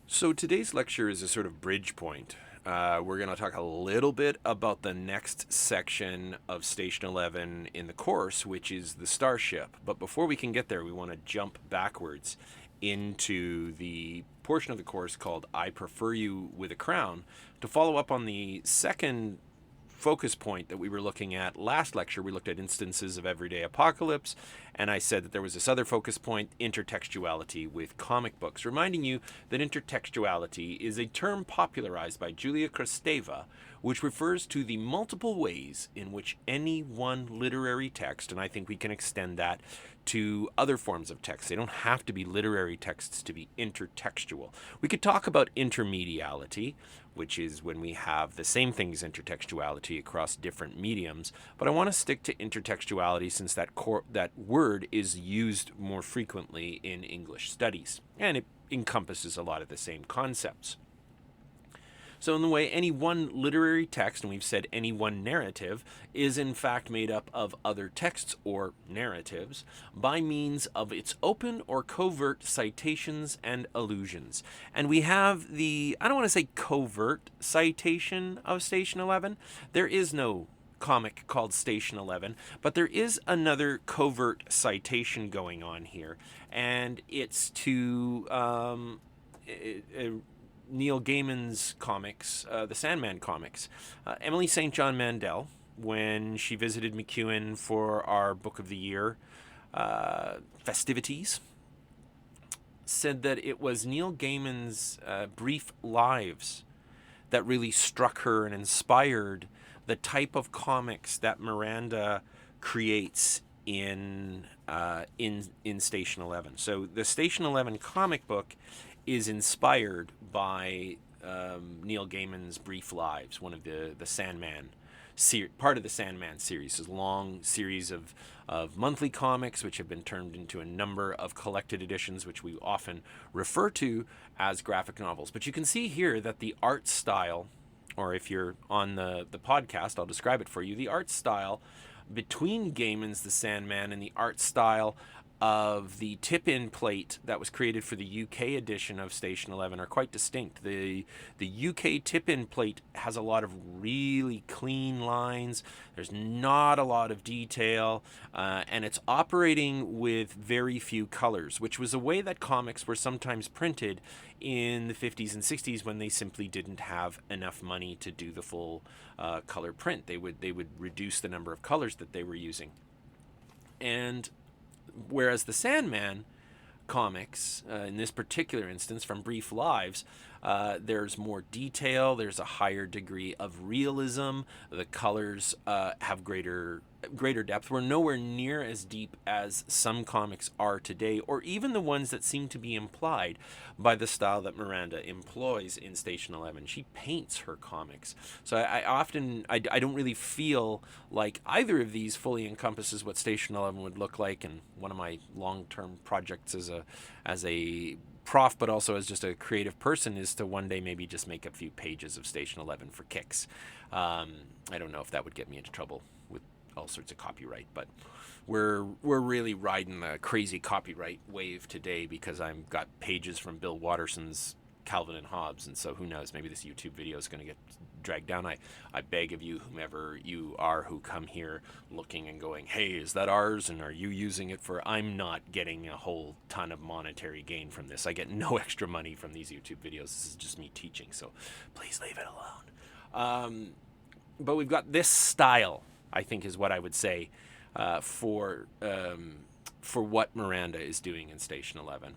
So today's lecture is a sort of bridge point. We're going to talk a little bit about the next section of Station 11 in the course, which is the Starship. But before we can get there, we want to jump backwards into the portion of the course called I Prefer You with a Crown to follow up on the second focus point that we were looking at last lecture. We looked at instances of everyday apocalypse, and I said that there was this other focus point, intertextuality with comic books, reminding you that intertextuality is a term popularized by Julia Kristeva, which refers to the multiple ways in which any one literary text, and I think we can extend that to other forms of text. They don't have to be literary texts to be intertextual. We could talk about intermediality, which is when we have the same thing as intertextuality across different mediums, but I want to stick to intertextuality since that word is used more frequently in English studies, and it encompasses a lot of the same concepts. So in the way, any one literary text, and we've said any one narrative, is in fact made up of other texts or narratives by means of its open or covert citations and allusions. And we have the, I don't want to say covert citation of Station 11. There is no comic called Station 11, but there is another covert citation going on here, and it's to Neil Gaiman's comics, the Sandman comics. Emily St. John Mandel, when she visited MacEwan for our Book of the Year festivities, said that it was Neil Gaiman's brief lives that really struck her and inspired the type of comics that Miranda creates in Station 11. So the Station 11 comic book is inspired by Neil Gaiman's Brief Lives, one of the Sandman, part of the Sandman series, a long series of monthly comics which have been turned into a number of collected editions, which we often refer to as graphic novels. But you can see here that the art style, or if you're on the podcast, I'll describe it for you, the art style between Gaiman's The Sandman and the art style of the tip-in plate that was created for the UK edition of Station 11 are quite distinct. The UK tip-in plate has a lot of really clean lines. There's not a lot of detail, and it's operating with very few colors, which was a way that comics were sometimes printed in the 50s and 60s when they simply didn't have enough money to do the full color print. They would reduce the number of colors that they were using. And whereas the Sandman comics, in this particular instance from Brief Lives, there's more detail, there's a higher degree of realism, the colors have greater depth. We're nowhere near as deep as some comics are today, or even the ones that seem to be implied by the style that Miranda employs in Station 11. She paints her comics. So I don't really feel like either of these fully encompasses what Station 11 would look like, and one of my long-term projects as a prof, but also as just a creative person, is to one day maybe just make a few pages of Station 11 for kicks. I don't know if that would get me into trouble with all sorts of copyright, but we're really riding the crazy copyright wave today because I've got pages from Bill Watterson's Calvin and Hobbes, and so who knows, maybe this YouTube video is going to get dragged down. I beg of you, whomever you are who come here looking and going, hey, is that ours, and are you using it for, I'm not getting a whole ton of monetary gain from this. I get no extra money from these YouTube videos. This is just me teaching, so please leave it alone. But we've got this style, I think, is what I would say for what Miranda is doing in Station 11.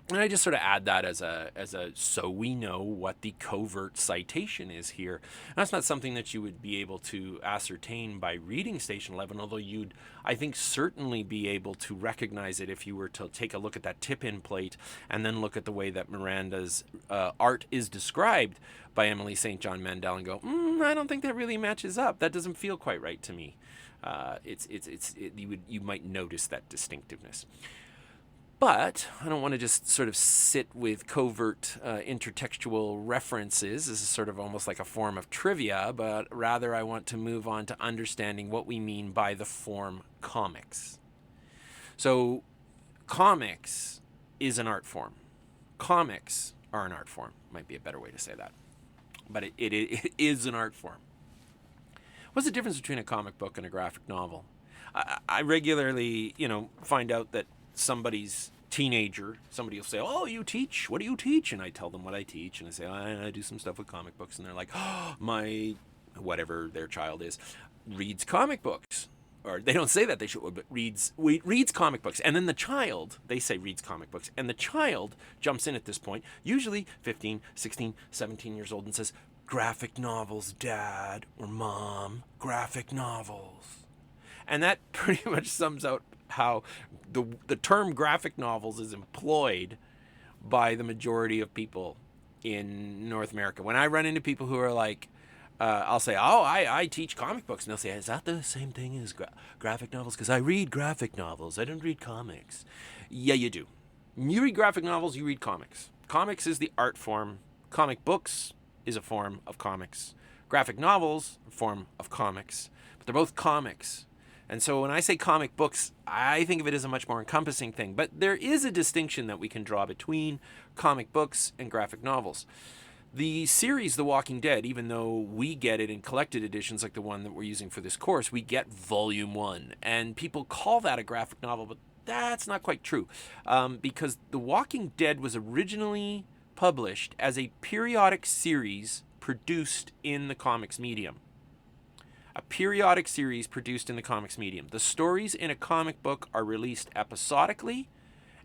And I just sort of add that as a so we know what the covert citation is here. And that's not something that you would be able to ascertain by reading Station 11, although you'd, I think, certainly be able to recognize it if you were to take a look at that tip-in plate and then look at the way that Miranda's art is described by Emily St. John Mandel and go, I don't think that really matches up. That doesn't feel quite right to me. You might notice that distinctiveness. But I don't want to just sort of sit with covert intertextual references. This is sort of almost like a form of trivia, but rather I want to move on to understanding what we mean by the form comics. So comics is an art form. Comics are an art form. Might be a better way to say that. But it is an art form. What's the difference between a comic book and a graphic novel? I regularly, find out that somebody's teenager, somebody will say, "Oh, you teach? What do you teach?" And I tell them what I teach, and I say, "I do some stuff with comic books," and they're like, "Oh, my whatever their child is reads comic books." Or they don't say that, they should, but reads comic books. And then the child, they say reads comic books, and the child jumps in at this point, usually 15, 16, 17 years old, and says, "Graphic novels, Dad," or "Mom, graphic novels." And that pretty much sums out how the term graphic novels is employed by the majority of people in North America. When I run into people who are like, I'll say, "Oh, I teach comic books," and they'll say, "Is that the same thing as graphic novels? Because I read graphic novels. I don't read comics." Yeah, you do. You read graphic novels, you read comics. Comics is the art form. Comic books is a form of comics. Graphic novels, a form of comics. But they're both comics. And so when I say comic books, I think of it as a much more encompassing thing. But there is a distinction that we can draw between comic books and graphic novels. The series The Walking Dead, even though we get it in collected editions like the one that we're using for this course, we get Volume 1. And people call that a graphic novel, but that's not quite true. Because The Walking Dead was originally published as a periodic series produced in the comics medium. A periodic series produced in the comics medium. The stories in a comic book are released episodically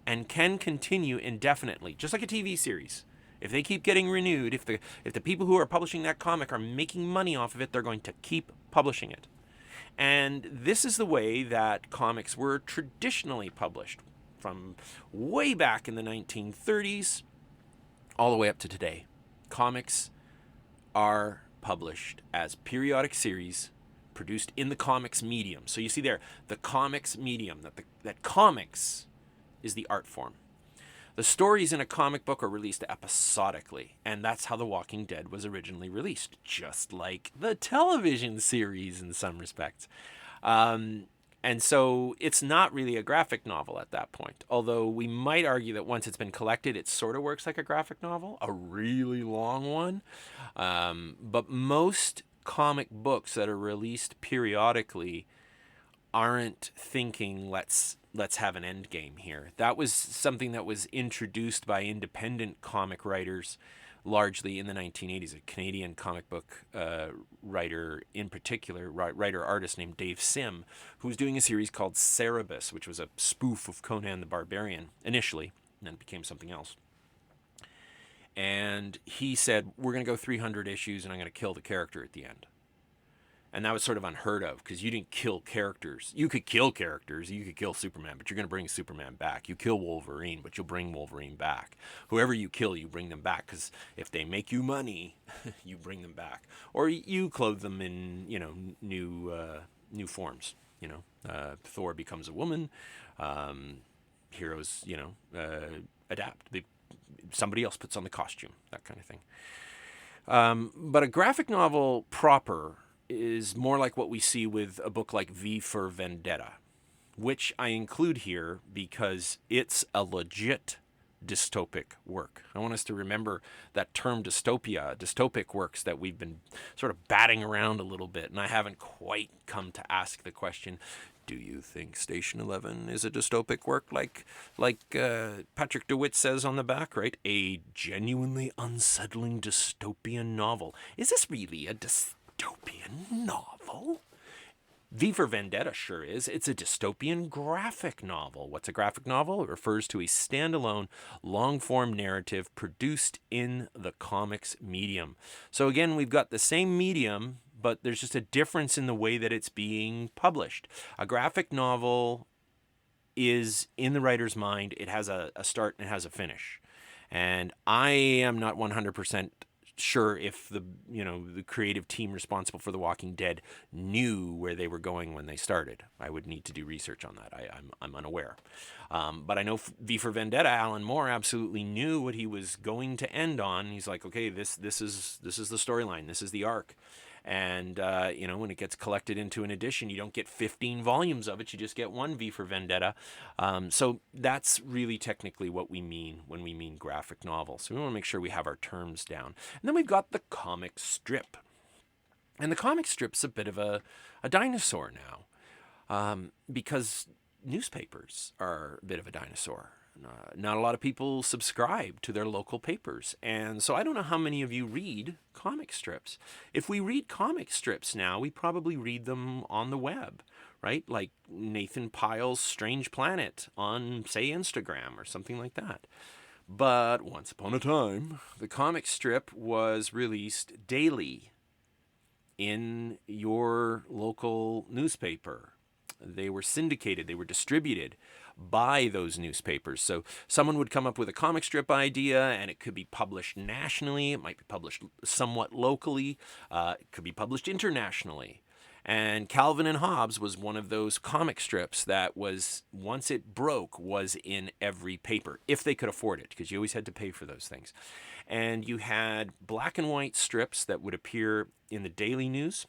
and can continue indefinitely, just like a TV series. If they keep getting renewed, if the people who are publishing that comic are making money off of it, they're going to keep publishing it. And this is the way that comics were traditionally published, from way back in the 1930s all the way up to today. Comics are published as periodic series produced in the comics medium. So you see there, the comics medium, that comics is the art form. The stories in a comic book are released episodically, and that's how The Walking Dead was originally released, just like the television series in some respects. And so it's not really a graphic novel at that point, although we might argue that once it's been collected, it sort of works like a graphic novel, a really long one. But most comic books that are released periodically aren't thinking, let's have an end game here. That was something that was introduced by independent comic writers largely in the 1980s. A Canadian comic book writer in particular, writer-artist named Dave Sim, who was doing a series called Cerebus, which was a spoof of Conan the Barbarian initially, and then it became something else. And he said, "We're going to go 300 issues and I'm going to kill the character at the end." And that was sort of unheard of, because you didn't kill characters. You could kill characters. You could kill Superman, but you're going to bring Superman back. You kill Wolverine, but you'll bring Wolverine back. Whoever you kill, you bring them back, because if they make you money, you bring them back. Or you clothe them in, new forms. Thor becomes a woman. Heroes, adapt. Somebody else puts on the costume, that kind of thing. But a graphic novel proper is more like what we see with a book like V for Vendetta, which I include here because it's a legit dystopic work. I want us to remember that term dystopia, dystopic works that we've been sort of batting around a little bit, and I haven't quite come to ask the question, do you think Station 11 is a dystopic work like Patrick DeWitt says on the back, right? A genuinely unsettling dystopian novel. Is this really a dystopian novel? V for Vendetta sure is. It's a dystopian graphic novel. What's a graphic novel? It refers to a standalone, long-form narrative produced in the comics medium. So again, we've got the same medium, but there's just a difference in the way that it's being published. A graphic novel is in the writer's mind. It has a start and it has a finish. And I am not 100% sure if the creative team responsible for The Walking Dead knew where they were going when they started. I would need to do research on that. I'm unaware. But I know V for Vendetta, Alan Moore absolutely knew what he was going to end on. He's like, okay, this is the storyline. This is the arc. And, when it gets collected into an edition, you don't get 15 volumes of it. You just get one V for Vendetta. So that's really technically what we mean when we mean graphic novel. So we want to make sure we have our terms down. And then we've got the comic strip. And the comic strip's a bit of a dinosaur now, because newspapers are a bit of a dinosaur. Not a lot of people subscribe to their local papers. And so I don't know how many of you read comic strips. If we read comic strips now, we probably read them on the web, right? Like Nathan Pyle's Strange Planet on, say, Instagram or something like that. But once upon a time, the comic strip was released daily in your local newspaper. They were syndicated, they were distributed by those newspapers. So someone would come up with a comic strip idea, and it could be published nationally, it might be published somewhat locally, it could be published internationally. And Calvin and Hobbes was one of those comic strips that was, once it broke, was in every paper, if they could afford it, because you always had to pay for those things. And you had black and white strips that would appear in the daily news.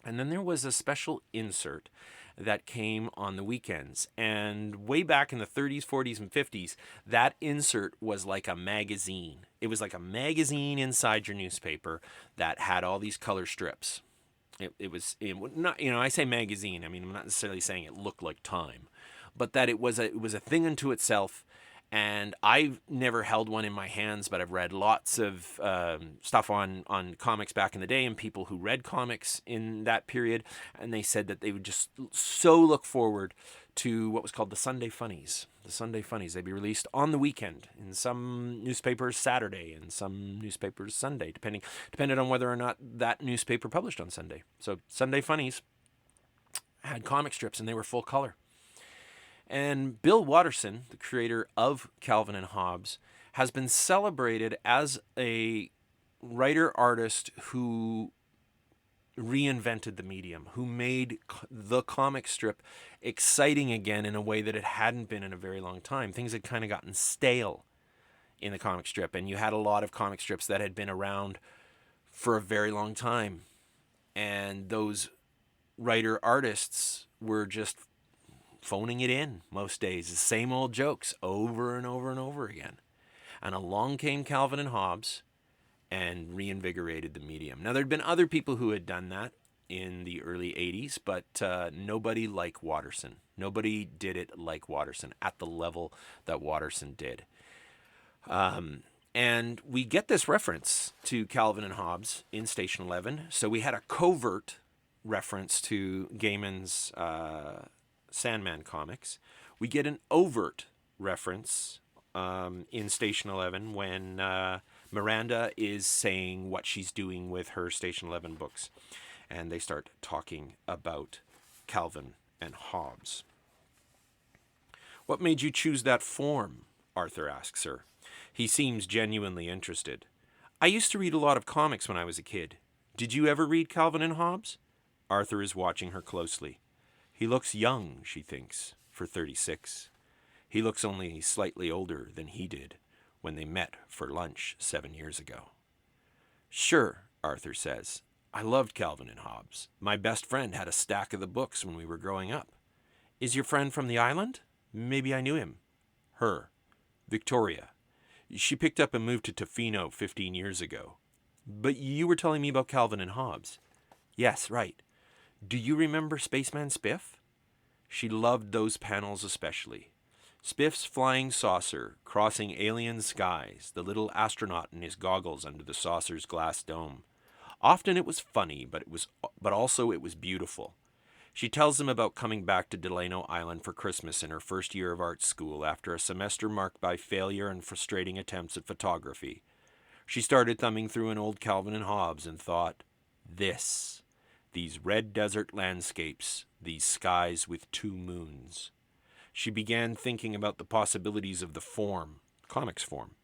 And then there was a special insert that came on the weekends. And way back in the 30s, 40s, and 50s, that insert was like a magazine. It was like a magazine inside your newspaper that had all these color strips. It was not, I say magazine, I mean, I'm not necessarily saying it looked like Time, but that it was a thing unto itself. And I've never held one in my hands, but I've read lots of stuff on comics back in the day, and people who read comics in that period, and they said that they would just so look forward to what was called the Sunday Funnies. The Sunday Funnies, they'd be released on the weekend, in some newspapers Saturday, and some newspapers Sunday, depending on whether or not that newspaper published on Sunday. So Sunday Funnies had comic strips, and they were full color. And Bill Watterson, the creator of Calvin and Hobbes, has been celebrated as a writer-artist who reinvented the medium, who made the comic strip exciting again in a way that it hadn't been in a very long time. Things had kind of gotten stale in the comic strip, and you had a lot of comic strips that had been around for a very long time. And those writer-artists were just phoning it in most days, the same old jokes over and over and over again. And along came Calvin and Hobbes and reinvigorated the medium. Now, there'd been other people who had done that in the early 80s, but nobody like Watterson. Nobody did it like Watterson at the level that Watterson did. And we get this reference to Calvin and Hobbes in Station 11. So we had a covert reference to Gaiman's Sandman comics. We get an overt reference in Station 11 when Miranda is saying what she's doing with her Station 11 books. And they start talking about Calvin and Hobbes. "What made you choose that form?" Arthur asks her. He seems genuinely interested. "I used to read a lot of comics when I was a kid. Did you ever read Calvin and Hobbes?" Arthur is watching her closely. He looks young, she thinks, for 36. He looks only slightly older than he did when they met for lunch 7 years ago. "Sure," Arthur says. "I loved Calvin and Hobbes. My best friend had a stack of the books when we were growing up." "Is your friend from the island?" "Maybe I knew him." "Her. Victoria. She picked up and moved to Tofino 15 years ago." "But you were telling me about Calvin and Hobbes." "Yes, right. Do you remember Spaceman Spiff?" She loved those panels especially. Spiff's flying saucer crossing alien skies, the little astronaut in his goggles under the saucer's glass dome. Often it was funny, but also it was beautiful. She tells him about coming back to Delano Island for Christmas in her first year of art school after a semester marked by failure and frustrating attempts at photography. She started thumbing through an old Calvin and Hobbes and thought, these red desert landscapes, these skies with 2 moons. She began thinking about the possibilities of the form, comics form,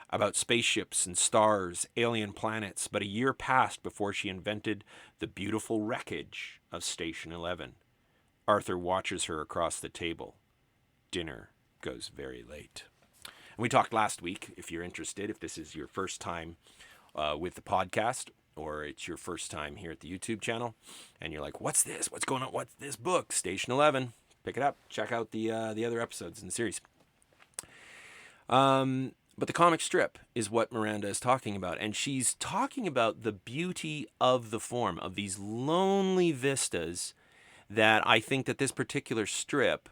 about spaceships and stars, alien planets, but a year passed before she invented the beautiful wreckage of Station 11. Arthur watches her across the table. Dinner goes very late. And we talked last week, if you're interested, if this is your first time with the podcast, or it's your first time here at the YouTube channel, and you're like, what's this? What's going on? What's this book? Station 11. Pick it up. Check out the other episodes in the series. But the comic strip is what Miranda is talking about. And she's talking about the beauty of the form, of these lonely vistas that I think that this particular strip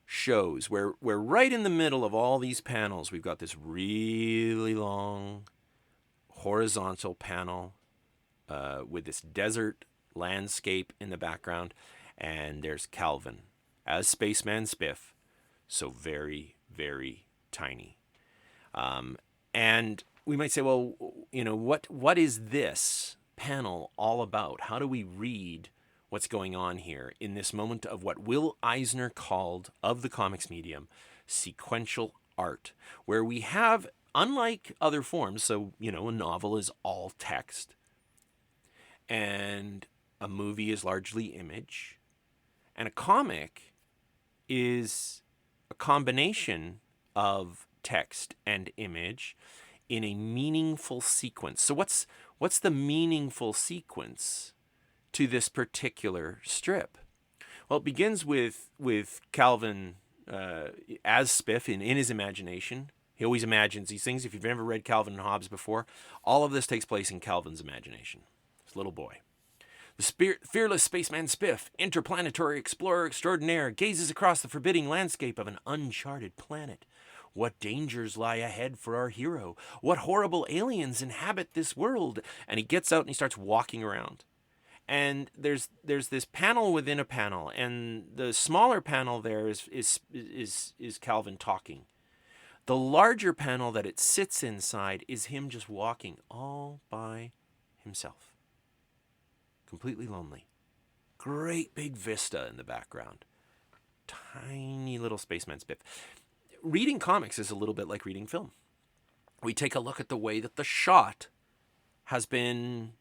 shows, where right in the middle of all these panels, we've got this really long horizontal panel with this desert landscape in the background. And there's Calvin as Spaceman Spiff, so very, very tiny. And we might say, well, what is this panel all about? How do we read what's going on here in this moment of what Will Eisner called, of the comics medium, sequential art, where we have, unlike other forms, so, a novel is all text, and a movie is largely image, and a comic is a combination of text and image in a meaningful sequence. So what's the meaningful sequence to this particular strip? Well, it begins with Calvin as Spiff in his imagination. He always imagines these things. If you've never read Calvin and Hobbes before, all of this takes place in Calvin's imagination. This little boy. The fearless spaceman Spiff, interplanetary explorer extraordinaire, gazes across the forbidding landscape of an uncharted planet. What dangers lie ahead for our hero? What horrible aliens inhabit this world? And he gets out and he starts walking around. And there's this panel within a panel, and the smaller panel there is Calvin talking. The larger panel that it sits inside is him just walking all by himself. Completely lonely. Great big vista in the background. Tiny little spaceman Spiff. Reading comics is a little bit like reading film. We take a look at the way that the shot has been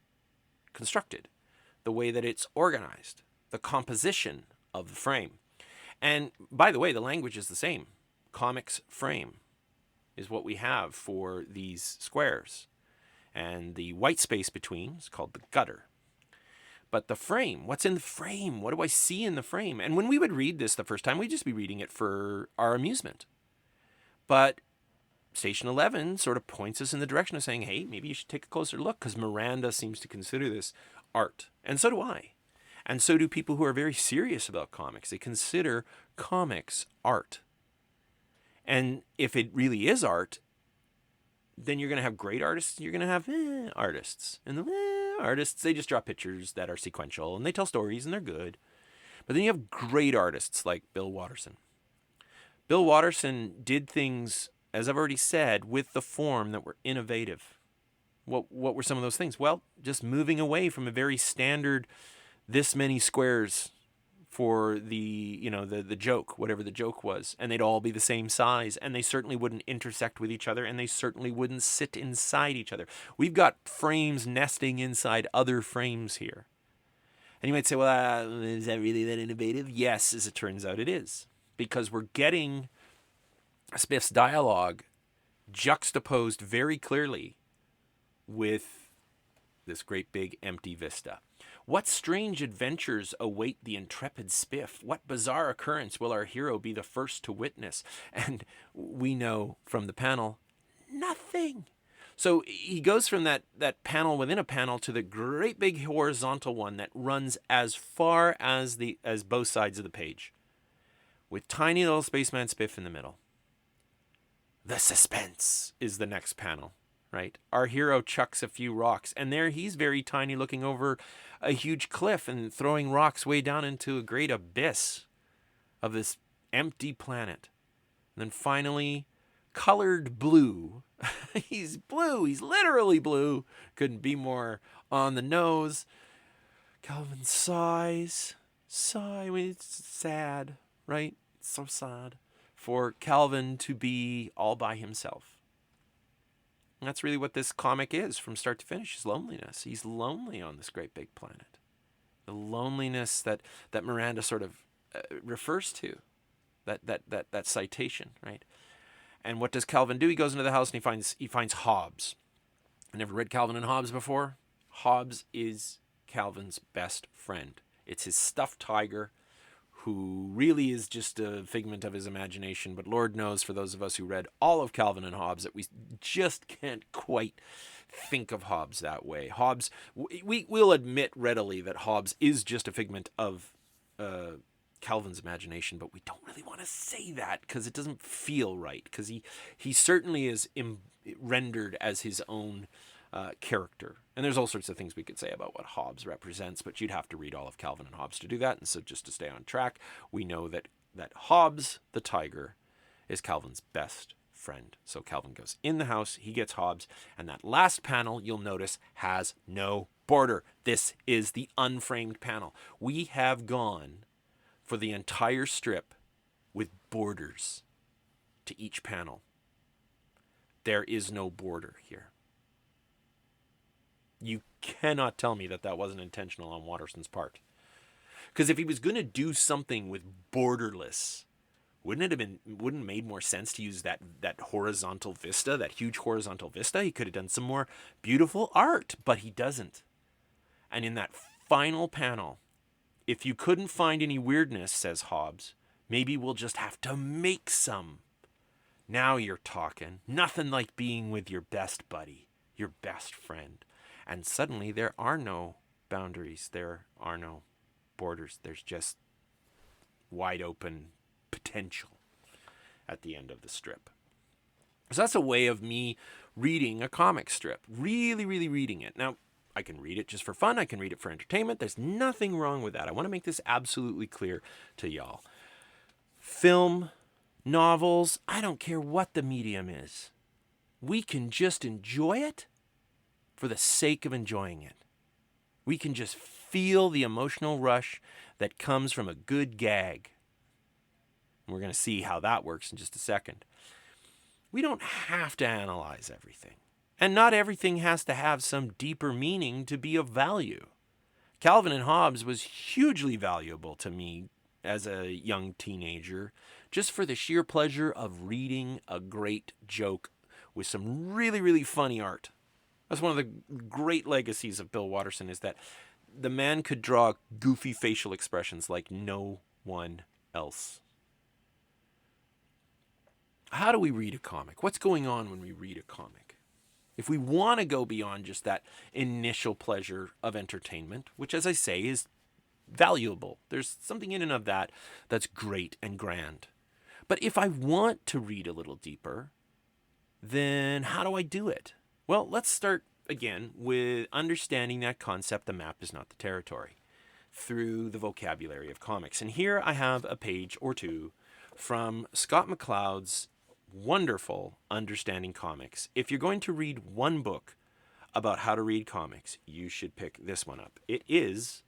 constructed, the way that it's organized, the composition of the frame. And by the way, the language is the same. Comics frame is what we have for these squares. And the white space between is called the gutter. But the frame, what's in the frame? What do I see in the frame? And when we would read this the first time, we'd just be reading it for our amusement. But Station 11 sort of points us in the direction of saying, hey, maybe you should take a closer look, because Miranda seems to consider this art. And so do I. And so do people who are very serious about comics. They consider comics art. And if it really is art, then you're going to have great artists, you're going to have artists. And the artists, they just draw pictures that are sequential, and they tell stories, and they're good. But then you have great artists like Bill Watterson. Bill Watterson did things, as I've already said, with the form that were innovative. What were some of those things? Well, just moving away from a very standard this many squares for the joke, whatever the joke was, and they'd all be the same size, and they certainly wouldn't intersect with each other, and they certainly wouldn't sit inside each other. We've got frames nesting inside other frames here. And you might say, well, is that really that innovative? Yes, as it turns out, it is. Because we're getting Spiff's dialogue juxtaposed very clearly with this great big empty vista. What strange adventures await the intrepid Spiff? What bizarre occurrence will our hero be the first to witness? And we know from the panel, nothing. So he goes from that panel within a panel to the great big horizontal one that runs as far as both sides of the page, with tiny little spaceman Spiff in the middle. The suspense is the next panel, right? Our hero chucks a few rocks, and there he's very tiny, looking over a huge cliff and throwing rocks way down into a great abyss of this empty planet. And then finally, colored blue. He's blue. He's literally blue. Couldn't be more on the nose. Calvin sighs. I mean, it's sad, right? It's so sad for Calvin to be all by himself. And that's really what this comic is from start to finish, is loneliness. He's lonely on this great big planet. The loneliness that Miranda sort of refers to, that citation, right? And what does Calvin do? He goes into the house and he finds Hobbes. I never read Calvin and Hobbes before. Hobbes is Calvin's best friend. It's his stuffed tiger who really is just a figment of his imagination. But Lord knows, for those of us who read all of Calvin and Hobbes, that we just can't quite think of Hobbes that way. Hobbes, we'll admit readily that Hobbes is just a figment of Calvin's imagination, but we don't really want to say that because it doesn't feel right, because he certainly is rendered as his own character. And there's all sorts of things we could say about what Hobbes represents, but you'd have to read all of Calvin and Hobbes to do that. And so just to stay on track, we know that Hobbes, the tiger, is Calvin's best friend. So Calvin goes in the house, he gets Hobbes, and that last panel, you'll notice, has no border. This is the unframed panel. We have gone for the entire strip with borders to each panel. There is no border here. You cannot tell me that that wasn't intentional on Watterson's part. Because if he was going to do something with borderless, wouldn't it have made more sense to use that horizontal vista, that huge horizontal vista? He could have done some more beautiful art, but he doesn't. And in that final panel, if you couldn't find any weirdness, says Hobbes, maybe we'll just have to make some. Now you're talking. Nothing like being with your best buddy, your best friend. And suddenly there are no boundaries. There are no borders. There's just wide open potential at the end of the strip. So that's a way of me reading a comic strip. Really, really reading it. Now, I can read it just for fun. I can read it for entertainment. There's nothing wrong with that. I want to make this absolutely clear to y'all. Film, novels, I don't care what the medium is. We can just enjoy it for the sake of enjoying it. We can just feel the emotional rush that comes from a good gag. And we're going to see how that works in just a second. We don't have to analyze everything. And not everything has to have some deeper meaning to be of value. Calvin and Hobbes was hugely valuable to me as a young teenager, just for the sheer pleasure of reading a great joke with some really, really funny art. That's one of the great legacies of Bill Watterson, is that the man could draw goofy facial expressions like no one else. How do we read a comic? What's going on when we read a comic? If we want to go beyond just that initial pleasure of entertainment, which, as I say, is valuable. There's something in and of that that's great and grand. But if I want to read a little deeper, then how do I do it? Well, let's start again with understanding that concept, the map is not the territory, through the vocabulary of comics. And here I have a page or two from Scott McCloud's wonderful Understanding Comics. If you're going to read one book about how to read comics, you should pick this one up. It is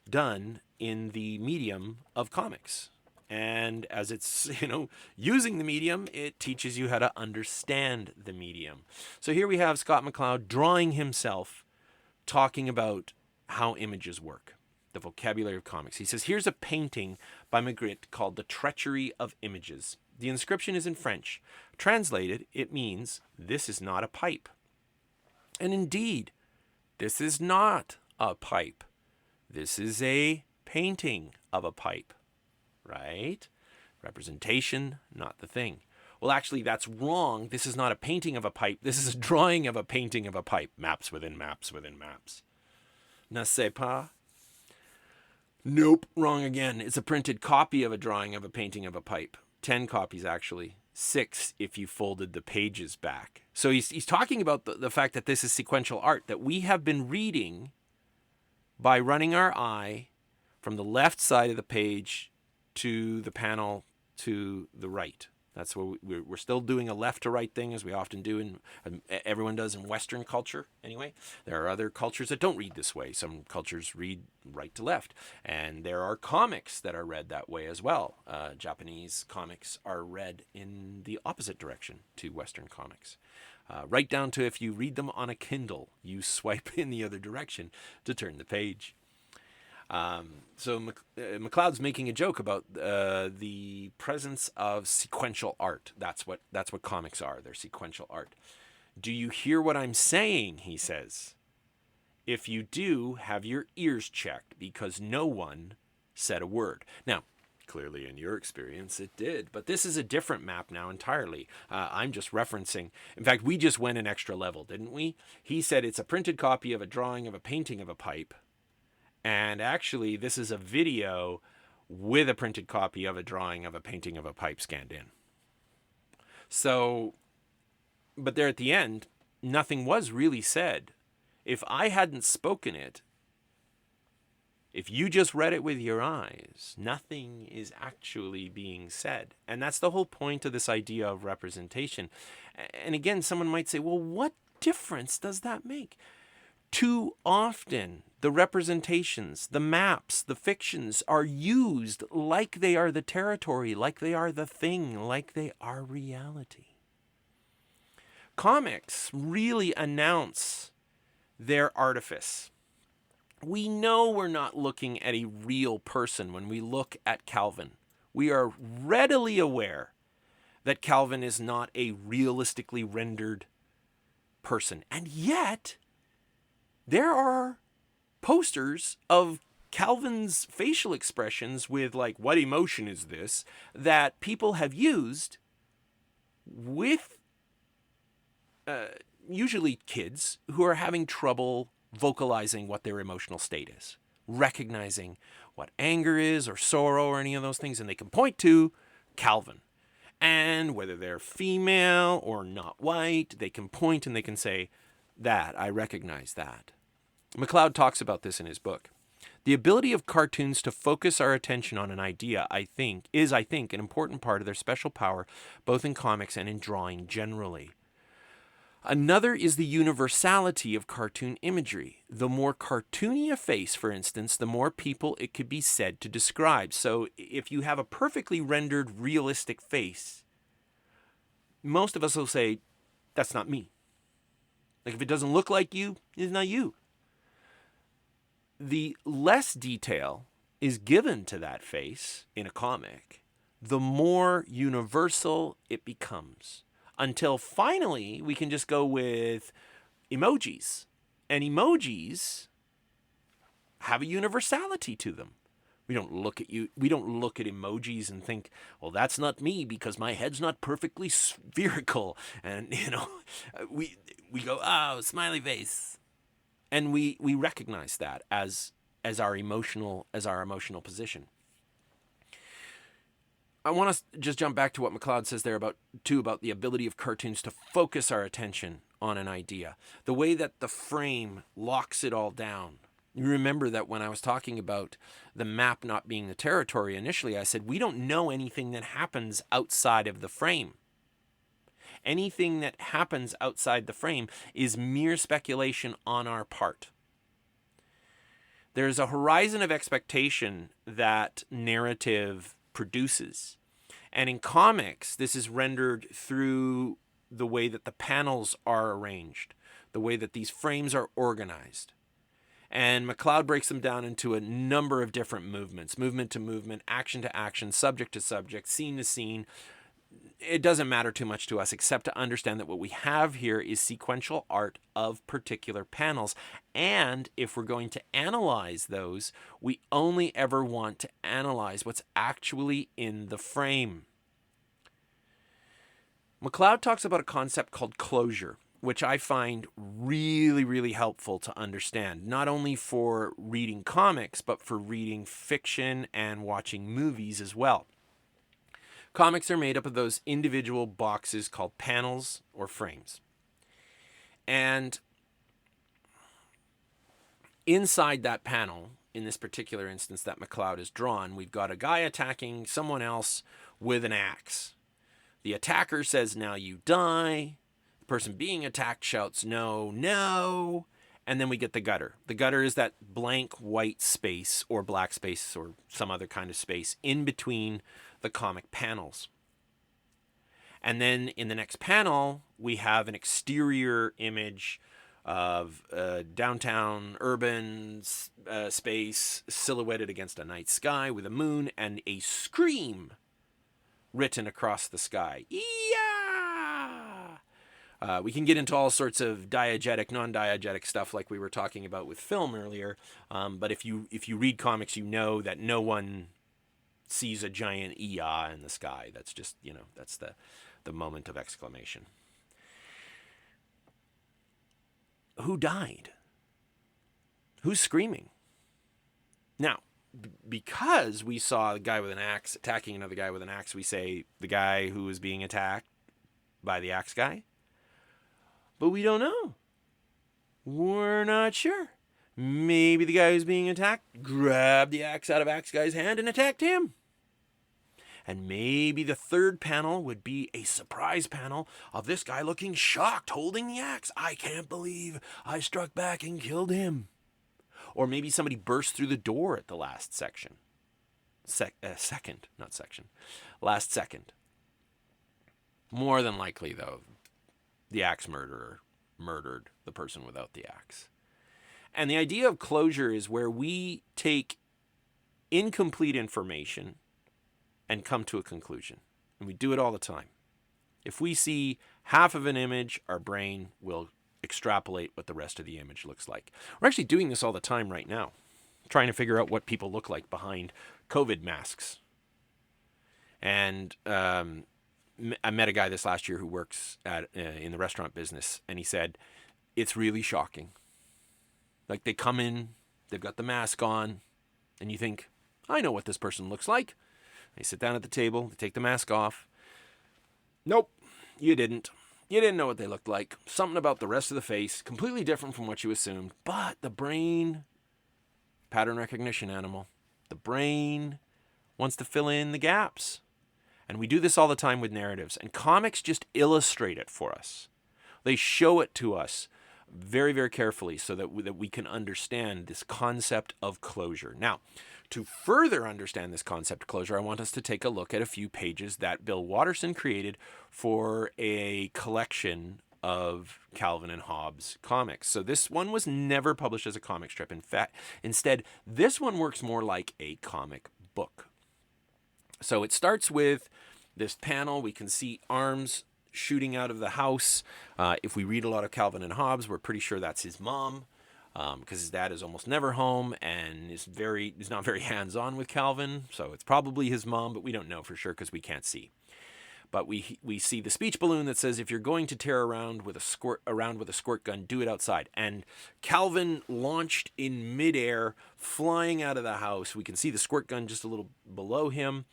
done in the medium of comics. And as it's, using the medium, it teaches you how to understand the medium. So here we have Scott McCloud drawing himself, talking about how images work, the vocabulary of comics. He says, here's a painting by Magritte called The Treachery of Images. The inscription is in French. Translated, it means, this is not a pipe. And indeed, this is not a pipe. This is a painting of a pipe, right? Representation, not the thing. Well, actually, that's wrong. This is not a painting of a pipe. This is a drawing of a painting of a pipe. Maps within maps within maps. N'est-ce pas? Nope, wrong again. It's a printed copy of a drawing of a painting of a pipe. 10 copies, actually. 6 if you folded the pages back. So he's talking about the fact that this is sequential art, that we have been reading by running our eye from the left side of the page to the panel to the right. That's where we're still doing a left to right thing, as we often do, everyone does in Western culture anyway. There are other cultures that don't read this way. Some cultures read right to left. And there are comics that are read that way as well. Japanese comics are read in the opposite direction to Western comics. Right down to if you read them on a Kindle, you swipe in the other direction to turn the page. So McCloud's making a joke about the presence of sequential art. That's what comics are. They're sequential art. Do you hear what I'm saying? He says. If you do, have your ears checked, because no one said a word. Now, clearly in your experience it did, but this is a different map now entirely. I'm just referencing, in fact, we just went an extra level, didn't we? He said it's a printed copy of a drawing of a painting of a pipe, and actually this is a video with a printed copy of a drawing of a painting of a pipe scanned in. So, but there at the end, nothing was really said. If I hadn't spoken it, if you just read it with your eyes, nothing is actually being said. And that's the whole point of this idea of representation. And again, someone might say, well, what difference does that make? Too often, the representations, the maps, the fictions are used like they are the territory, like they are the thing, like they are reality. Comics really announce their artifice. We know we're not looking at a real person when we look at Calvin. We are readily aware that Calvin is not a realistically rendered person. And yet, there are posters of Calvin's facial expressions with, like, what emotion is this, that people have used with usually kids who are having trouble vocalizing what their emotional state is, recognizing what anger is or sorrow or any of those things, and they can point to Calvin. And whether they're female or not white, they can point and they can say, that, I recognize that. MacLeod talks about this in his book. The ability of cartoons to focus our attention on an idea, I think, an important part of their special power, both in comics and in drawing generally. Another is the universality of cartoon imagery. The more cartoony a face, for instance, the more people it could be said to describe. So if you have a perfectly rendered, realistic face, most of us will say, that's not me. Like, if it doesn't look like you, it's not you. The less detail is given to that face in a comic, the more universal it becomes. Until finally, we can just go with emojis. And emojis have a universality to them. We don't look at emojis and think, well, that's not me because my head's not perfectly spherical. And, we go, oh, smiley face. And we recognize that as our emotional position. I want to just jump back to what MacLeod says there about the ability of cartoons to focus our attention on an idea. The way that the frame locks it all down. You remember that when I was talking about the map not being the territory initially, I said we don't know anything that happens outside of the frame. Anything that happens outside the frame is mere speculation on our part. There's a horizon of expectation that narrative produces. And in comics, this is rendered through the way that the panels are arranged, the way that these frames are organized. And MacLeod breaks them down into a number of different movements, movement to movement, action to action, subject to subject, scene to scene. It doesn't matter too much to us except to understand that what we have here is sequential art of particular panels. And if we're going to analyze those, we only ever want to analyze what's actually in the frame. MacLeod talks about a concept called closure, which I find really, really helpful to understand, not only for reading comics, but for reading fiction and watching movies as well. Comics are made up of those individual boxes called panels or frames. And inside that panel, in this particular instance that MacLeod has drawn, we've got a guy attacking someone else with an axe. The attacker says, now you die. The person being attacked shouts, no, no. And then we get the gutter. The gutter is that blank white space or black space or some other kind of space in between the comic panels. And then in the next panel, we have an exterior image of downtown urban space silhouetted against a night sky with a moon and a scream written across the sky. Yeah! We can get into all sorts of diegetic, non-diegetic stuff like we were talking about with film earlier. But if you read comics, you know that no one sees a giant "ee-ah" in the sky. That's just, that's the moment of exclamation. Who died? Who's screaming? Now, because we saw a guy with an axe attacking another guy with an axe, we say the guy who was being attacked by the axe guy. But we don't know. We're not sure. Maybe the guy who's being attacked grabbed the axe out of axe guy's hand and attacked him. And maybe the third panel would be a surprise panel of this guy looking shocked, holding the axe. I can't believe I struck back and killed him. Or maybe somebody burst through the door at the last section. Second, not section. Last second. More than likely, though, the axe murderer murdered the person without the axe. And the idea of closure is where we take incomplete information and come to a conclusion. And we do it all the time. If we see half of an image, our brain will extrapolate what the rest of the image looks like. We're actually doing this all the time right now, trying to figure out what people look like behind COVID masks. And I met a guy this last year who works in the restaurant business, and he said, it's really shocking. Like, they come in, they've got the mask on, and you think, I know what this person looks like. They sit down at the table, they take the mask off. Nope, you didn't. You didn't know what they looked like. Something about the rest of the face, completely different from what you assumed. But the brain, pattern recognition animal, the brain wants to fill in the gaps. And we do this all the time with narratives. And comics just illustrate it for us. They show it to us very, very carefully so that we can understand this concept of closure. Now, to further understand this concept of closure, I want us to take a look at a few pages that Bill Watterson created for a collection of Calvin and Hobbes comics. So this one was never published as a comic strip. In fact, instead, this one works more like a comic book. So it starts with this panel. We can see arms shooting out of the house. If we read a lot of Calvin and Hobbes, we're pretty sure that's his mom, because his dad is almost never home and is not very hands-on with Calvin. So it's probably his mom, but we don't know for sure because we can't see. But we see the speech balloon that says, if you're going to tear around with a squirt gun, do it outside. And Calvin launched in midair, flying out of the house. We can see the squirt gun just a little below him.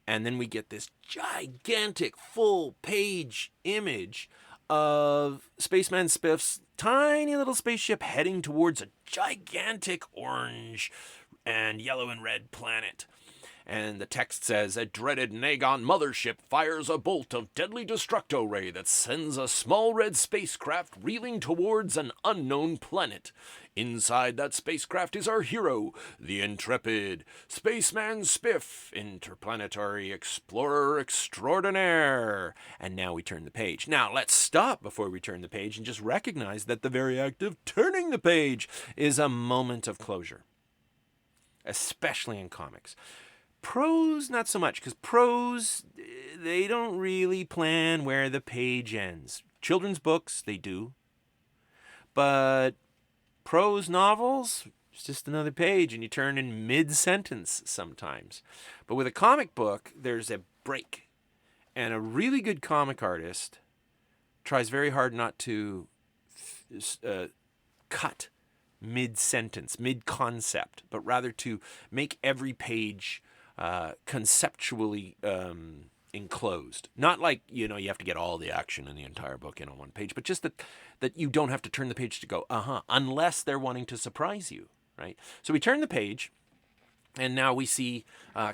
And then we get this gigantic full-page image of Spaceman Spiff's tiny little spaceship heading towards a gigantic orange and yellow and red planet. And the text says, a dreaded Nagon mothership fires a bolt of deadly destructo ray that sends a small red spacecraft reeling towards an unknown planet. Inside that spacecraft is our hero, the intrepid Spaceman Spiff, interplanetary explorer extraordinaire. And now we turn the page. Now let's stop before we turn the page and just recognize that the very act of turning the page is a moment of closure, especially in comics. Prose, not so much, because prose, they don't really plan where the page ends. Children's books, they do. But prose novels, it's just another page, and you turn in mid-sentence sometimes. But with a comic book, there's a break. And a really good comic artist tries very hard not to cut mid-sentence, mid-concept, but rather to make every page conceptually enclosed. Not like, you have to get all the action in the entire book in on one page, but just that you don't have to turn the page to go, unless they're wanting to surprise you, right? So we turn the page, and now we see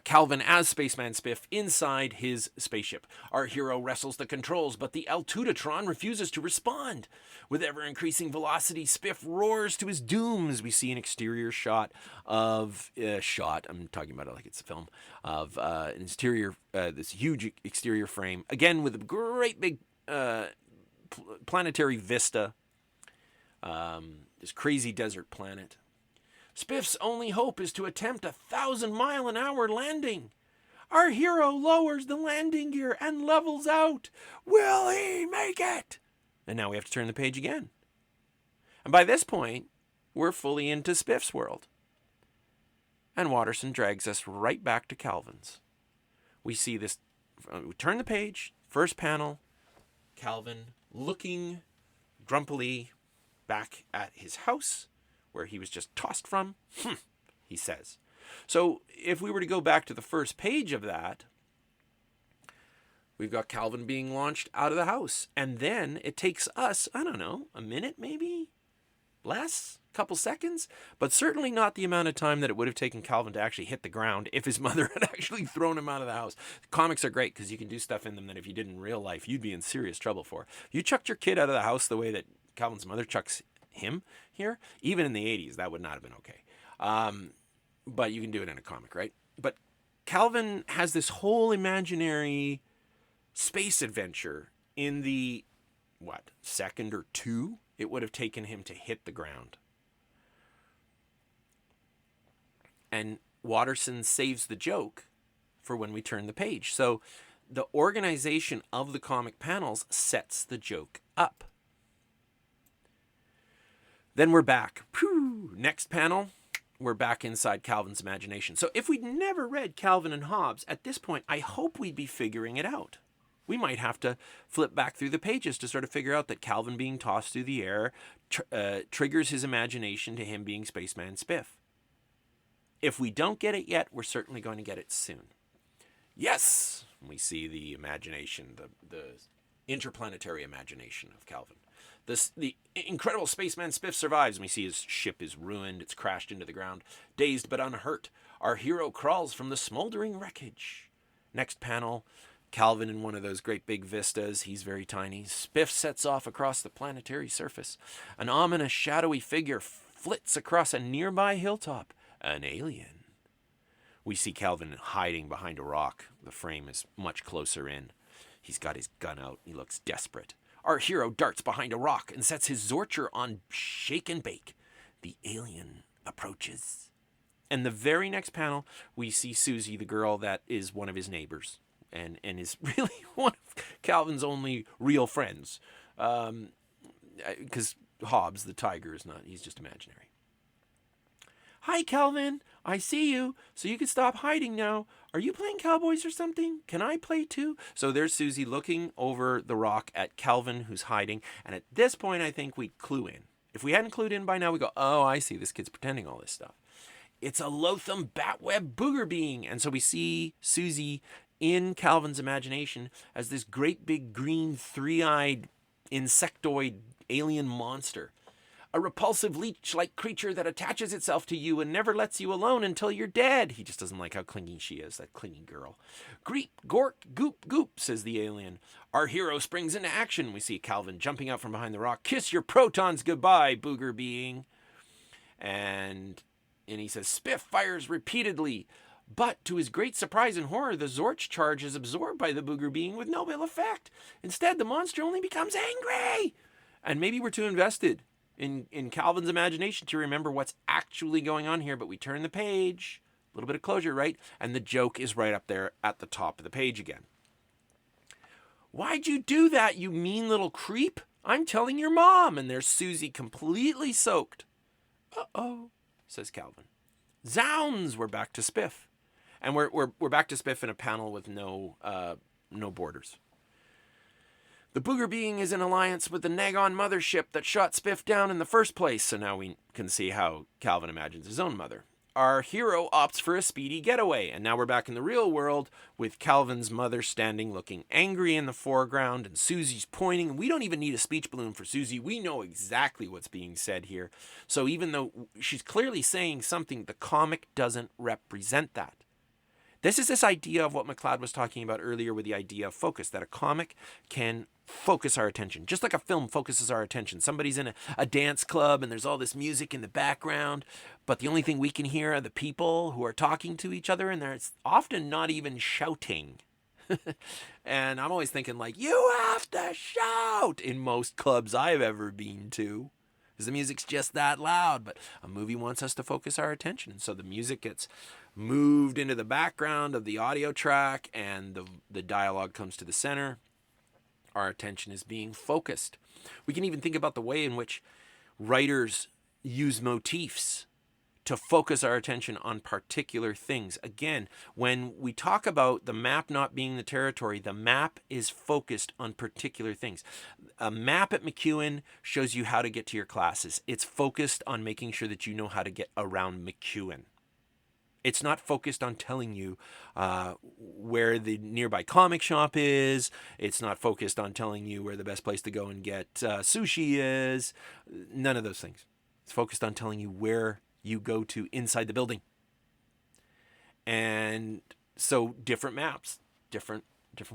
Calvin as Spaceman Spiff inside his spaceship. Our hero wrestles the controls, but the Altudatron refuses to respond. With ever-increasing velocity, Spiff roars to his doom as we see an exterior shot of... I'm talking about it like it's a film, of an exterior, this huge exterior frame. Again, with a great big planetary vista. This crazy desert planet. Spiff's only hope is to attempt a 1,000-mile-an-hour landing. Our hero lowers the landing gear and levels out. Will he make it? And now we have to turn the page again. And by this point, we're fully into Spiff's world. And Watterson drags us right back to Calvin's. We see this, we turn the page, first panel, Calvin looking grumpily back at his house, where he was just tossed from, he says. So if we were to go back to the first page of that, we've got Calvin being launched out of the house. And then it takes us, I don't know, a minute maybe? Less? A couple seconds? But certainly not the amount of time that it would have taken Calvin to actually hit the ground if his mother had actually thrown him out of the house. Comics are great because you can do stuff in them that if you did in real life, you'd be in serious trouble for. You chucked your kid out of the house the way that Calvin's mother chucks him here, even in the 80s, that would not have been okay. But you can do it in a comic, right? But Calvin has this whole imaginary space adventure in the, second or two it would have taken him to hit the ground. And Watterson saves the joke for when we turn the page. So the organization of the comic panels sets the joke up. Then we're back. Next panel, we're back inside Calvin's imagination. So if we'd never read Calvin and Hobbes, at this point, I hope we'd be figuring it out. We might have to flip back through the pages to sort of figure out that Calvin being tossed through the air triggers his imagination to him being Spaceman Spiff. If we don't get it yet, we're certainly going to get it soon. Yes! We see the imagination, the interplanetary imagination of Calvin. The incredible Spaceman Spiff survives, and we see his ship is ruined. It's crashed into the ground. Dazed but unhurt, our hero crawls from the smoldering wreckage. Next panel, Calvin in one of those great big vistas. He's very tiny. Spiff sets off across the planetary surface. An ominous, shadowy figure flits across a nearby hilltop. An alien. We see Calvin hiding behind a rock. The frame is much closer in. He's got his gun out. He looks desperate. Our hero darts behind a rock and sets his Zorcher on shake and bake. The alien approaches. And the very next panel, we see Susie, the girl that is one of his neighbors and is really one of Calvin's only real friends. Because Hobbes, the tiger, is not, he's just imaginary. Hi, Calvin. I see you. So you can stop hiding now. Are you playing cowboys or something? Can I play too? So there's Susie looking over the rock at Calvin, who's hiding. And at this point, I think we'd clue in. If we hadn't clued in by now, we go, oh, I see. This kid's pretending all this stuff. It's a loathsome batweb booger being. And so we see Susie in Calvin's imagination as this great big green three-eyed insectoid alien monster. A repulsive leech-like creature that attaches itself to you and never lets you alone until you're dead. He just doesn't like how clingy she is, that clingy girl. Greep, gork, goop, goop, says the alien. Our hero springs into action. We see Calvin jumping out from behind the rock. Kiss your protons goodbye, booger being. And he says, Spiff fires repeatedly. But to his great surprise and horror, the Zorch charge is absorbed by the booger being with no ill effect. Instead, the monster only becomes angry. And maybe we're too invested in Calvin's imagination to remember what's actually going on here, but we turn the page, a little bit of closure, right? And the joke is right up there at the top of the page again. Why'd you do that, you mean little creep? I'm telling your mom. And there's Susie completely soaked. Uh-oh, says Calvin. Zounds, we're back to Spiff. And we're back to Spiff in a panel with no borders. The booger being is in alliance with the Nagon mothership that shot Spiff down in the first place, so now we can see how Calvin imagines his own mother. Our hero opts for a speedy getaway, and now we're back in the real world with Calvin's mother standing looking angry in the foreground, and Susie's pointing. We don't even need a speech balloon for Susie. We know exactly what's being said here. So even though she's clearly saying something, the comic doesn't represent that. This is this idea of what McLeod was talking about earlier with the idea of focus, that a comic can focus our attention, just like a film focuses our attention. Somebody's in a dance club and there's all this music in the background, but the only thing we can hear are the people who are talking to each other, and there's often not even shouting. And I'm always thinking, like, you have to shout in most clubs I've ever been to, because the music's just that loud. But a movie wants us to focus our attention, and so the music gets moved into the background of the audio track, and the dialogue comes to the center. our attention is being focused. We can even think about the way in which writers use motifs to focus our attention on particular things. Again, when we talk about the map not being the territory, the map is focused on particular things. A map at MacEwan shows you how to get to your classes. It's focused on making sure that you know how to get around MacEwan. It's not focused on telling you where the nearby comic shop is. It's not focused on telling you where the best place to go and get sushi is. None of those things. It's focused on telling you where you go to inside the building. And so different maps, different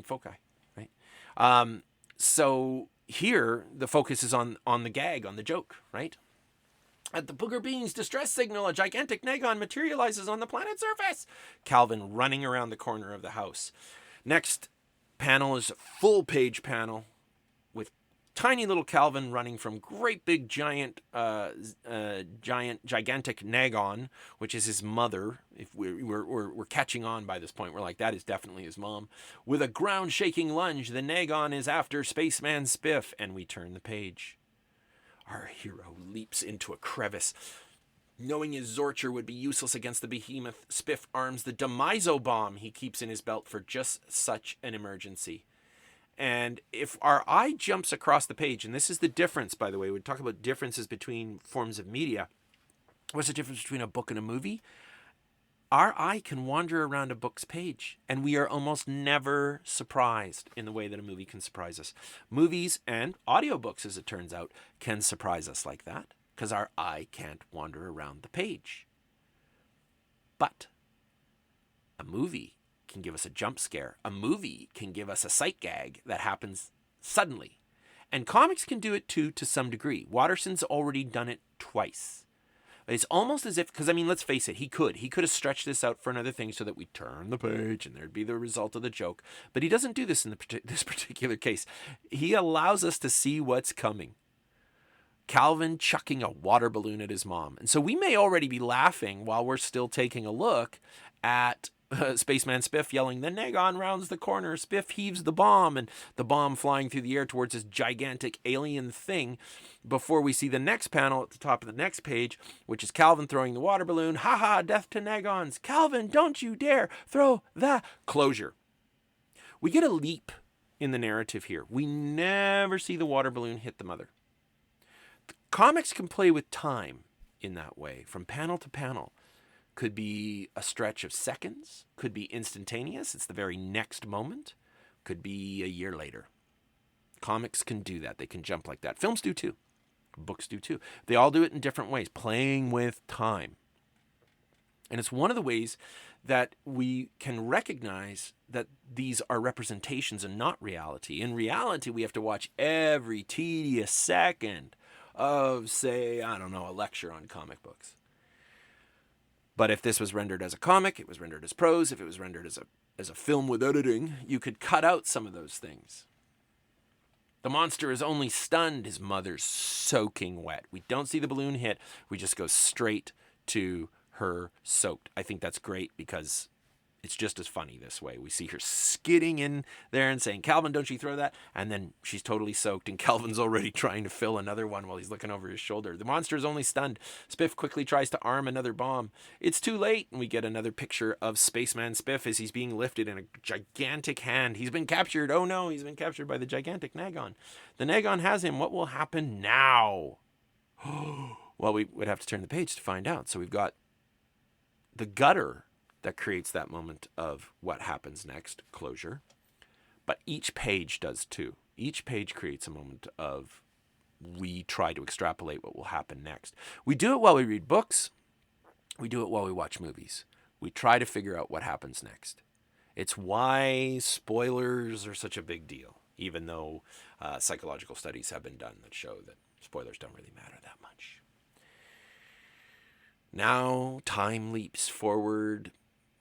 foci, right? So here the focus is on the gag, on the joke, right? At the Booger Bean's distress signal, a gigantic Negon materializes on the planet's surface. Calvin running around the corner of the house. Next panel is a full page panel with tiny little Calvin running from great big gigantic Negon, which is his mother. If we're catching on by this point, we're like, that is definitely his mom. With a ground-shaking lunge, the Negon is after Spaceman Spiff, and we turn the page. Our hero leaps into a crevice. Knowing his Zorcher would be useless against the behemoth, Spiff arms the Demiso bomb he keeps in his belt for just such an emergency. And if our eye jumps across the page, and this is the difference, by the way, we talk about differences between forms of media. What's the difference between a book and a movie? Our eye can wander around a book's page, and we are almost never surprised in the way that a movie can surprise us. Movies and audiobooks, as it turns out, can surprise us like that, because our eye can't wander around the page. But a movie can give us a jump scare. A movie can give us a sight gag that happens suddenly. And comics can do it too, to some degree. Watterson's already done it twice. It's almost as if, because I mean, let's face it, he could have stretched this out for another thing so that we turn the page and there'd be the result of the joke. But he doesn't do this in this particular case. He allows us to see what's coming. Calvin chucking a water balloon at his mom. And so we may already be laughing while we're still taking a look at Spaceman Spiff yelling, "The Negon rounds the corner, Spiff heaves the bomb," and the bomb flying through the air towards this gigantic alien thing, before we see the next panel at the top of the next page, which is Calvin throwing the water balloon. "Ha ha, death to Negons. Calvin, don't you dare throw that." Closure. We get a leap in the narrative here. We never see the water balloon hit the mother. The comics can play with time in that way, from panel to panel. Could be a stretch of seconds, could be instantaneous, it's the very next moment, could be a year later. Comics can do that, they can jump like that. Films do too, books do too. They all do it in different ways, playing with time. And it's one of the ways that we can recognize that these are representations and not reality. In reality, we have to watch every tedious second of, say, I don't know, a lecture on comic books. But if this was rendered as a comic, it was rendered as prose. If it was rendered as a film with editing, you could cut out some of those things. The monster is only stunned. His mother's soaking wet. We don't see the balloon hit. We just go straight to her soaked. I think that's great because it's just as funny this way. We see her skidding in there and saying, "Calvin, don't you throw that?" And then she's totally soaked, and Calvin's already trying to fill another one while he's looking over his shoulder. The monster is only stunned. Spiff quickly tries to arm another bomb. It's too late, and we get another picture of Spaceman Spiff as he's being lifted in a gigantic hand. He's been captured. Oh no, he's been captured by the gigantic Negon. The Negon has him. What will happen now? Well, we would have to turn the page to find out. So we've got the gutter that creates that moment of what happens next, closure. But each page does too. Each page creates a moment of we try to extrapolate what will happen next. We do it while we read books. We do it while we watch movies. We try to figure out what happens next. It's why spoilers are such a big deal, even though psychological studies have been done that show that spoilers don't really matter that much. Now time leaps forward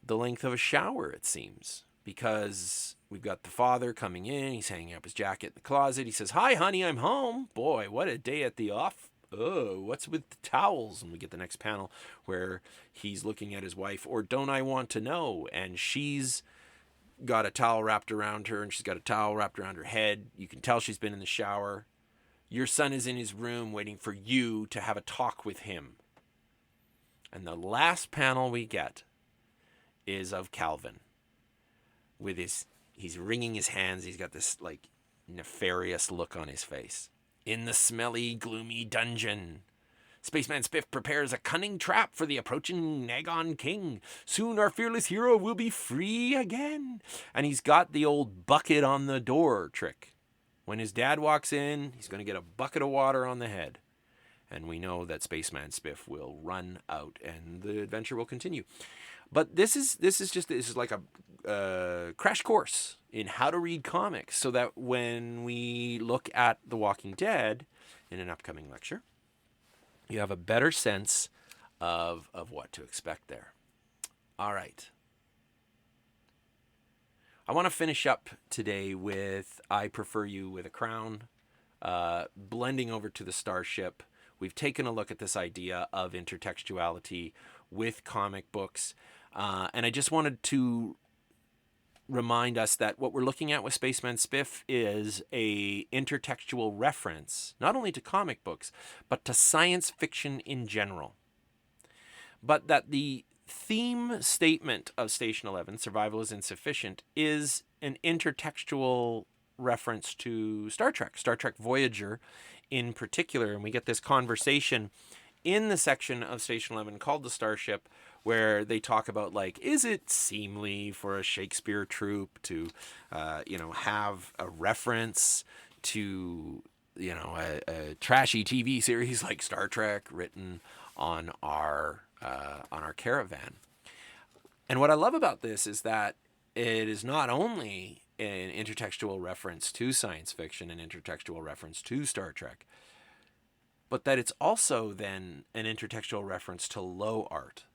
the length of a shower, it seems, because we've got the father coming in. He's hanging up his jacket in the closet. He says, "Hi, honey, I'm home." Boy, what a day at the off. Oh, what's with the towels? And we get the next panel where he's looking at his wife, or don't I want to know? And she's got a towel wrapped around her, and she's got a towel wrapped around her head. You can tell she's been in the shower. Your son is in his room waiting for you to have a talk with him. And the last panel we get is of Calvin with he's wringing his hands. He's got this like nefarious look on his face. In the smelly, gloomy dungeon, Spaceman Spiff prepares a cunning trap for the approaching Nagon King. Soon our fearless hero will be free again. And he's got the old bucket on the door trick. When his dad walks in, he's going to get a bucket of water on the head. And we know that Spaceman Spiff will run out and the adventure will continue. But this is like a crash course in how to read comics, so that when we look at The Walking Dead in an upcoming lecture, you have a better sense of what to expect there. All right. I want to finish up today with I Prefer You with a Crown, blending over to the Starship. We've taken a look at this idea of intertextuality with comic books. And I just wanted to remind us that what we're looking at with Spaceman Spiff is a intertextual reference, not only to comic books, but to science fiction in general. But that the theme statement of Station 11, Survival is Insufficient, is an intertextual reference to Star Trek Voyager in particular. And we get this conversation in the section of Station 11 called the Starship, where they talk about, like, is it seemly for a Shakespeare troupe to, have a reference to, a trashy TV series like Star Trek written on our caravan. And what I love about this is that it is not only an intertextual reference to science fiction, an intertextual reference to Star Trek, but that it's also then an intertextual reference to low art.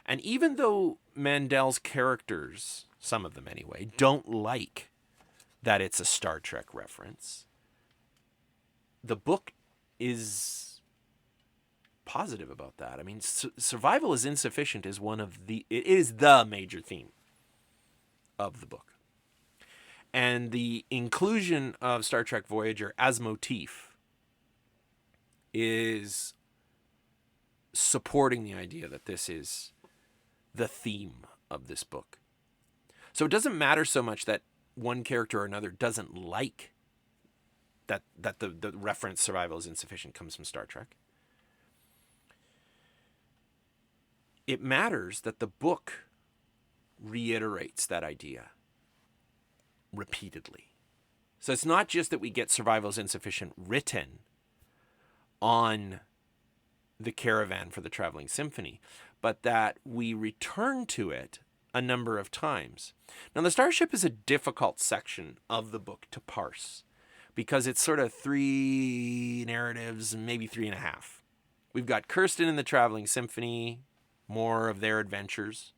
And even though Mandel's characters, some of them anyway, don't like that it's a Star Trek reference, the book is positive about that. I mean, Survival is Insufficient is it is the major theme of the book. And the inclusion of Star Trek Voyager as motif is supporting the idea that this is the theme of this book. So it doesn't matter so much that one character or another doesn't like that the reference Survival is Insufficient comes from Star Trek. It matters that the book reiterates that idea repeatedly. So it's not just that we get Survival is Insufficient written on the caravan for the Traveling Symphony, but that we return to it a number of times. Now, the Starship is a difficult section of the book to parse because it's sort of 3 narratives and maybe 3.5. We've got Kirsten in the Traveling Symphony, more of their adventures.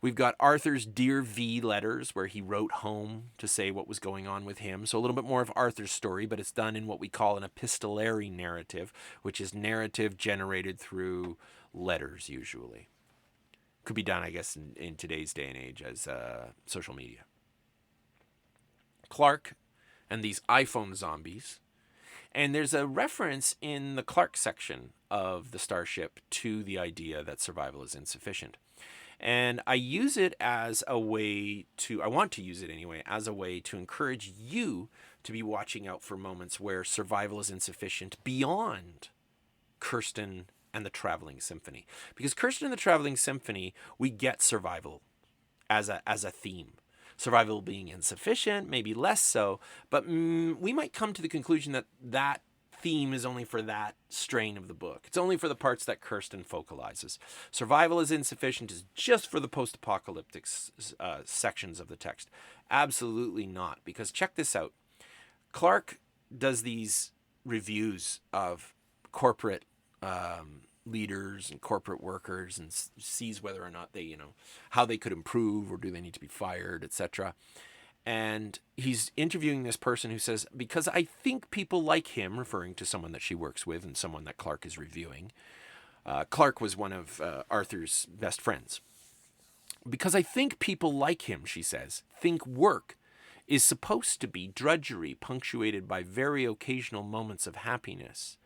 We've got Arthur's Dear V letters, where he wrote home to say what was going on with him. So a little bit more of Arthur's story, but it's done in what we call an epistolary narrative, which is narrative generated through letters, usually. Could be done, I guess, in today's day and age as social media. Clark and these iPhone zombies. And there's a reference in the Clark section of the Starship to the idea that survival is insufficient. And I use it as a way I want to use it anyway, as a way to encourage you to be watching out for moments where survival is insufficient beyond Kirsten and the Traveling Symphony. Because Kirsten and the Traveling Symphony, we get survival as a theme. Survival being insufficient, maybe less so, but we might come to the conclusion that theme is only for that strain of the book. It's only for the parts that Kirsten focalizes. Survival is insufficient is just for the post-apocalyptic sections of the text. Absolutely not, because check this out. Clark does these reviews of corporate leaders and corporate workers and sees whether or not they, how they could improve or do they need to be fired, etc. And he's interviewing this person who says, because I think people like him, referring to someone that she works with and someone that Clark is reviewing. Clark was one of Arthur's best friends. Because I think people like him, she says, think work is supposed to be drudgery punctuated by very occasional moments of happiness.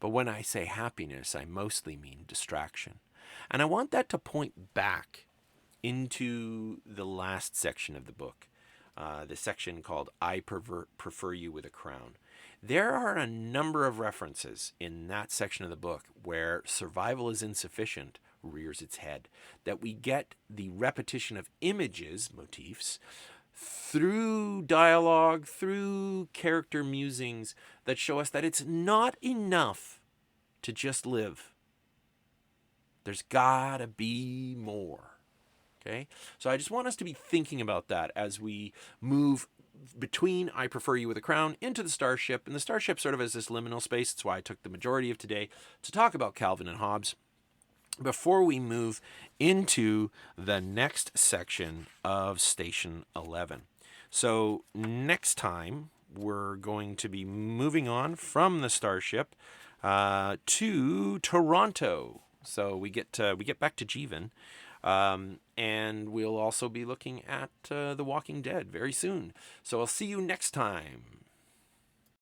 But when I say happiness, I mostly mean distraction. And I want that to point back into the last section of the book, the section called I Prefer You with a Crown. There are a number of references in that section of the book where survival is insufficient rears its head, that we get the repetition of images, motifs, through dialogue, through character musings that show us that it's not enough to just live. There's gotta be more. Okay? So I just want us to be thinking about that as we move between I Prefer You with a Crown into the Starship. And the Starship sort of has this liminal space. That's why I took the majority of today to talk about Calvin and Hobbes. Before we move into the next section of Station 11. So next time, we're going to be moving on from the Starship to Toronto. So we get back to Jeevan. And we'll also be looking at The Walking Dead very soon. So I'll see you next time.